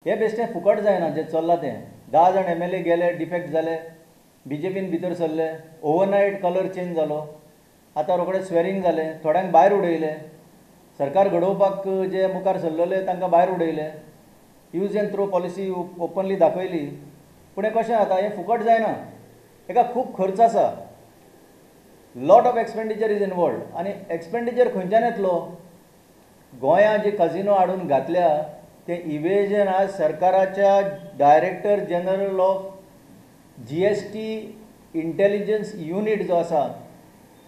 हे बेश्टें फुकट जायना जे चल्लां तें 10 जाण MLA गेले डिफेक्ट जाले BJPन भितर सरले ओवरनायट कलर चेंज जालो आतां रोखडें स्वेरींग जालें थोड्यांक भायर उडयले सरकार घडोवपाक जे मुखार सरलेले तांकां भायर उडयले use and throw policy openly दाखयली पूण हें कशें जाता हें फुकट जायना हेका खूब खर्च आसा lot of expenditure is involved आनी एक्सपेंडिचर खंयच्यान येतलो गोंयांत जे कजिनो हाडून घातल्या ते इवेजन आज सरकाराच्या director general of GST intelligence unit जो आसा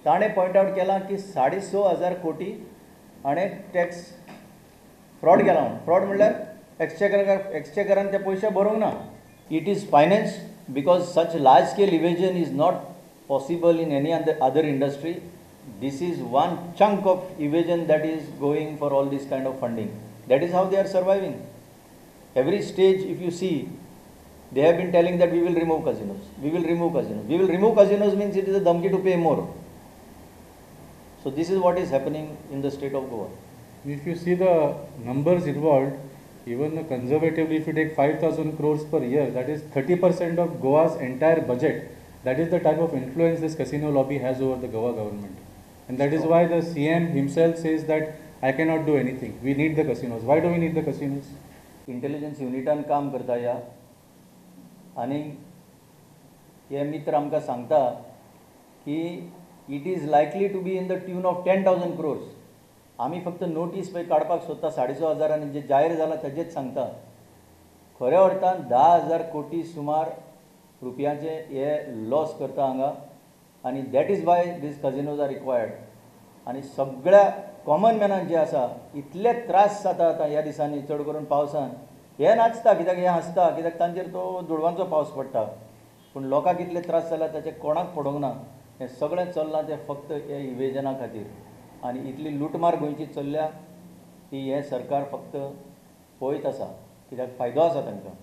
ताणें पॉयंट आवट केलां की 6,500 कोटी हाणें टॅक्स फ्रॉड केला म्हणून फ्रॉड म्हणल्यार एक्सचेकरान ते पयशे भरूंक ना it is finance because such large scale evasion is not possible in any other industry this is one chunk of evasion that is going for all this kind of funding. That is how they are surviving. Every stage if you see they have been telling that we will remove casinos, we will remove casinos, we will remove casinos means it is a dhamki to pay more. So this is what is happening in the state of Goa. If you see the numbers involved, even conservatively if you take 5,000 crores per year, that is 30% of Goa's entire budget. That is the type of influence this casino lobby has over the Goa government. And that is why the CM himself says that I cannot do anything. We need the casinos. Why do we need the casinos? Intelligence unitan काम करता या आणि हे मित्र आमकां सांगता की it is likely to be in the tune of 10,000 crores. आमी फक्त नोटीस पळय काडपाक सोदता 6,500 आनी जे जाहीर जालां तेजेच सांगता खऱ्या अर्थान 10,000 कोटी सुमार रुपयाचे हे लॉस करता हांगा आनी that is why these coenzymes are required आनी सगळ्या कॉमन मॅनाक जे आसा इतले त्रास जाता आतां ह्या दिसांनी चड करून पावसान हे नाचता कित्याक हे हांसता कित्याक तांचेर तो दुडवांचो पावस पडटा पूण लोकांक इतले त्रास जाला ताचे कोणाक पडोंक ना हें सगळें चल्लां तें फक्त हे इवेजना खातीर आनी इतली लुटमार गोंयची चल्ल्या ती हें सरकार फक्त पळयत आसा कित्याक फायदो आसा तांकां